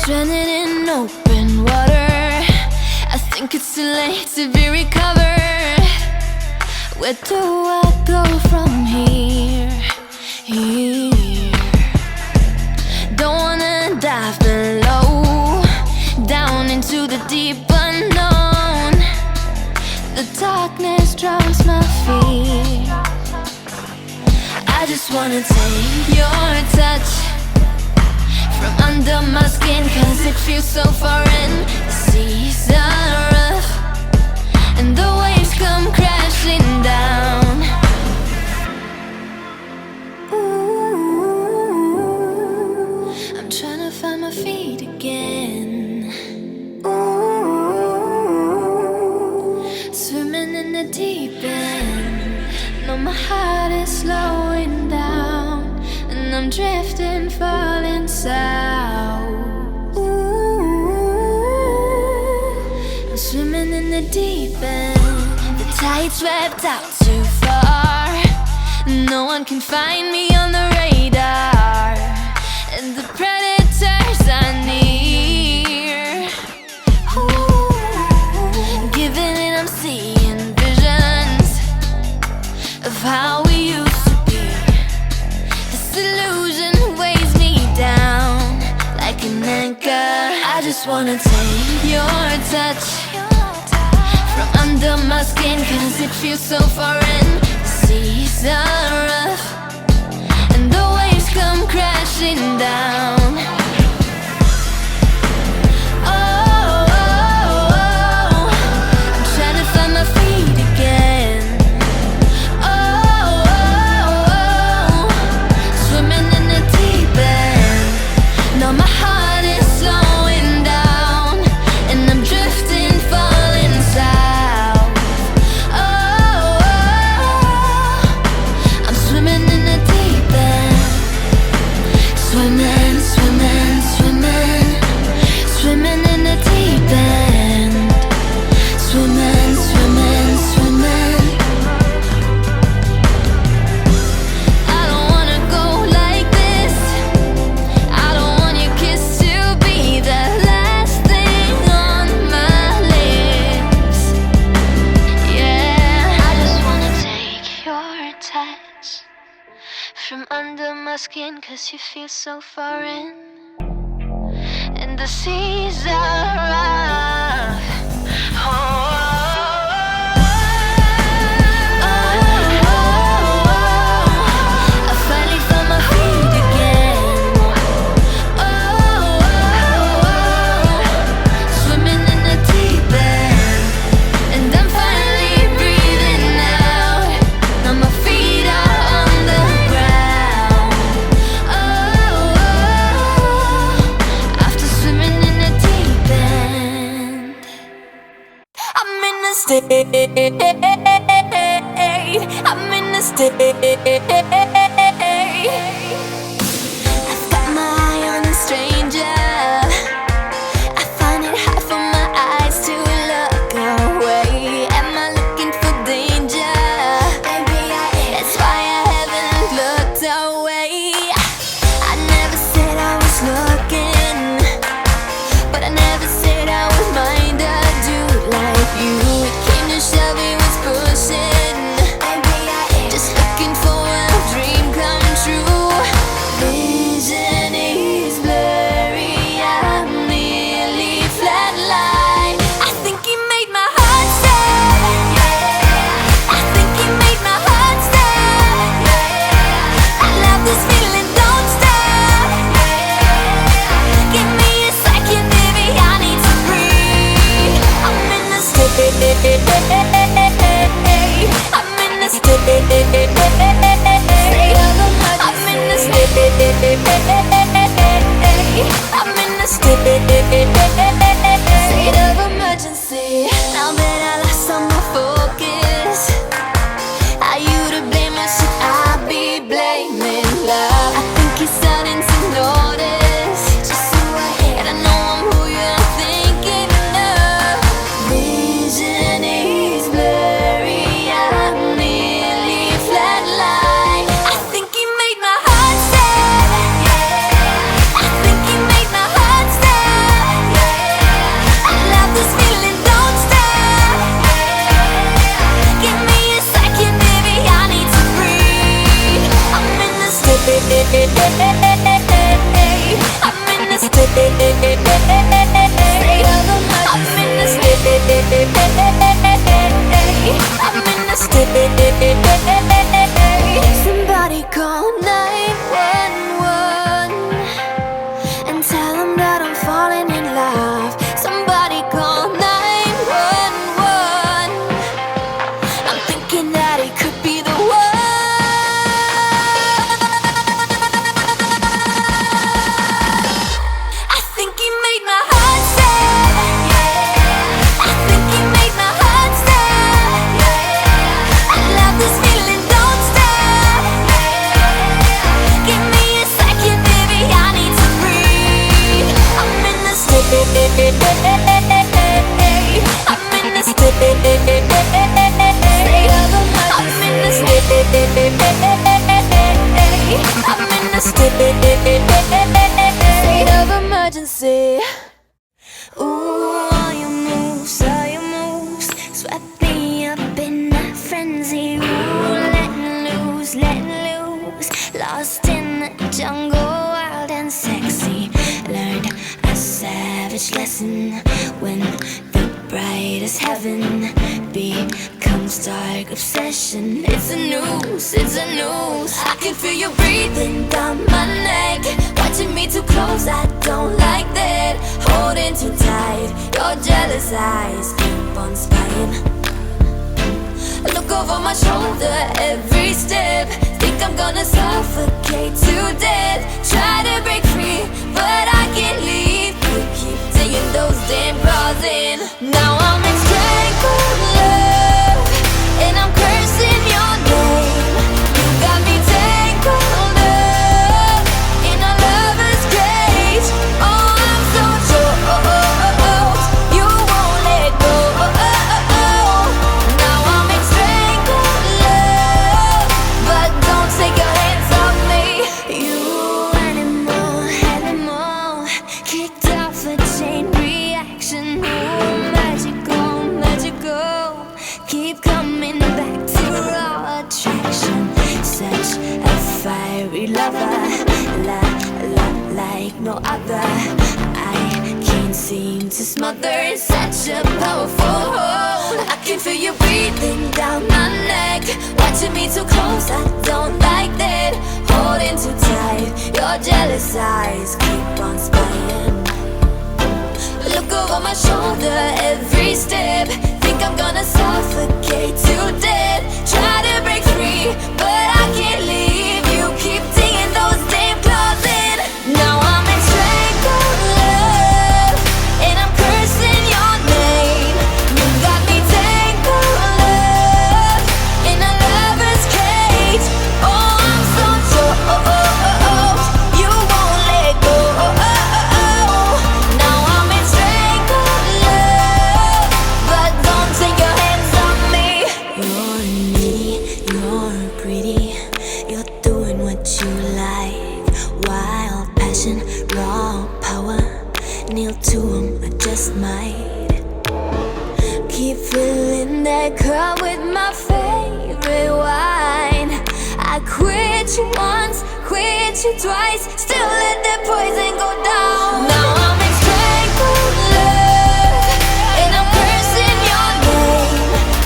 Stranded in open water, I think it's too late to be recovered. Where do I go from here? Don't wanna dive below, down into the deep unknown. The darkness drowns my fear. I just wanna take your touch from under my skin, cause it feels so foreign. The seas are rough and the waves come crashing down. Ooh, I'm trying to find my feet again. Ooh, swimming in the deep end. No, my heart is slowing down and I'm drifting, falling south. Ooh, I'm swimming in the deep end. The tide swept out too far. No one can find me on the radar, and the predators are near. Ooh, giving in, I'm seeing visions of how we used to be. This illusion weighs me down like an anchor. I just wanna take your touch from under my skin, cause it feels so foreign. The seas are rough and the waves come crashing down. From under my skin, cause you feel so foreign, and the seas are rough. I finally found my feet again. Swimming in the deep end, and I'm finally breathing out. Now my feet are on the ground. After swimming in the deep end, I'm in a state. I'm in a state. I've got my eye on a stranger. I find it hard for my eyes to look away. Am I looking for danger? Maybe I am. That's why I haven't looked away. I never said I was looking, but I never said I would mind a dude like you. It came to shove, it was pushing. Maybe I am. Just looking for a dream I'm in the state of emergency. I'm in the state of emergency. Ooh, all your moves swept me up in a frenzy. Ooh, letting loose, lost in the jungle, wild and sexy. Learned a savage lesson when the brightest heaven becomes dark obsession. It's a noose, I can feel you breathing down my neck, watching me too close, I don't like that. Holding too tight, your jealous eyes keep on spying. Look over my shoulder every step, think I'm gonna suffocate to death. Try to break free, but I can't leave. You keep digging those damn claws in. Now I'm in strangled love, and I'm cursing your name. You got me tangled up in a lover's cage. Oh, I'm so choked, you won't let go. Now I'm in strangled love, but don't take your hands off me. You animal, kicked off a chain reaction. Ooh, magical, keep coming back to raw attraction. Such a fiery lover, like no other. I can't seem to smother in such a powerful hold. I can feel you breathing down my neck, watching me too close, I don't like that. Holding too tight, your jealous eyes keep on spying. Look over my shoulder every step, think I'm gonna suffocate to death. Try to break free, but I can't leave. You keep digging those damn claws in. Now I'm in strangled love, and I'm cursing your name. You got me tangled up in a lover's cage. Oh, I'm so choked, you won't let go. Now I'm in strangled love, but don't take your hands off me. You're needy, you're greedy, you're doing what you like. Wild passion, raw power, kneel to 'em, I just might. Keep filling that cup with my favorite wine. I quit you once, quit you twice, still let that poison go down. Now I'm in strangled love, and I'm cursing your name.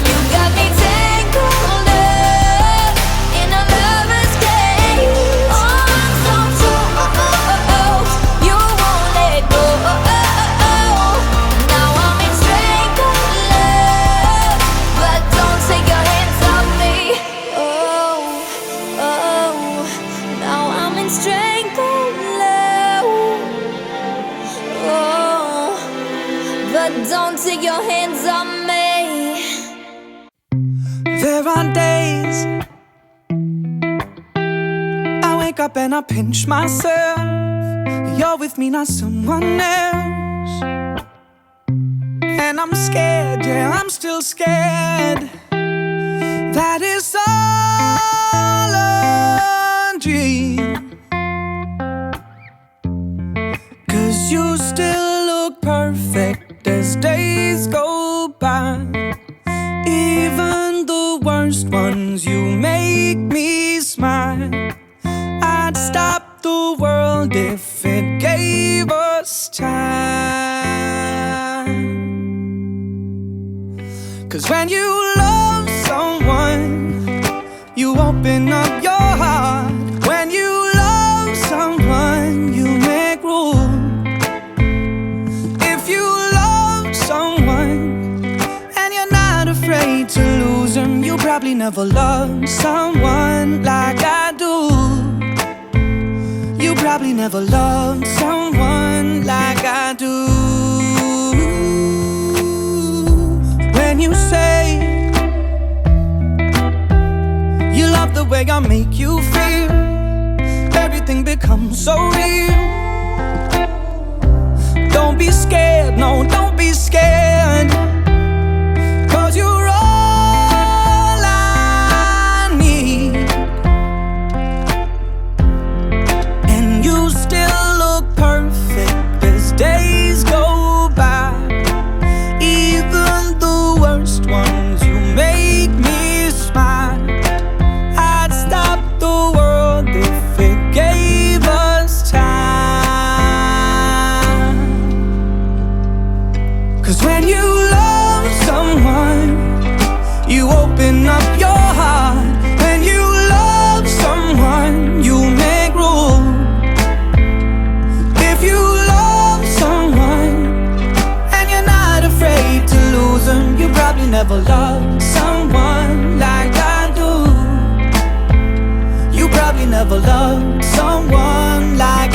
You got me tangled up in a lover's cage. Oh, I'm so choked, you won't let go. Now I'm in strangled love, but don't take your hands off me. Oh, now I'm in strangled love. Oh, but don't take your hands on me. There are days I wake up and I pinch myself. You're with me, not someone else. And I'm scared, yeah, I'm still scared. That is all a dream. 'Cause you still look perfect as days go by. Even the worst ones, you make me smile. I'd stop the world if it gave us time. 'Cause when you love someone, you open up your heart. When you love someone, you make room. If you love someone and you're not afraid to lose them, you probably never loved someone like I do. You probably never loved someone like I do. When you say you love the way I make you feel, everything becomes so real. Don't be scared, no, don't 'Cause when you love someone, you open up your heart. When you love someone, you make rules. If you love someone and you're not afraid to lose them, you probably never loved someone like I do. You probably never loved someone like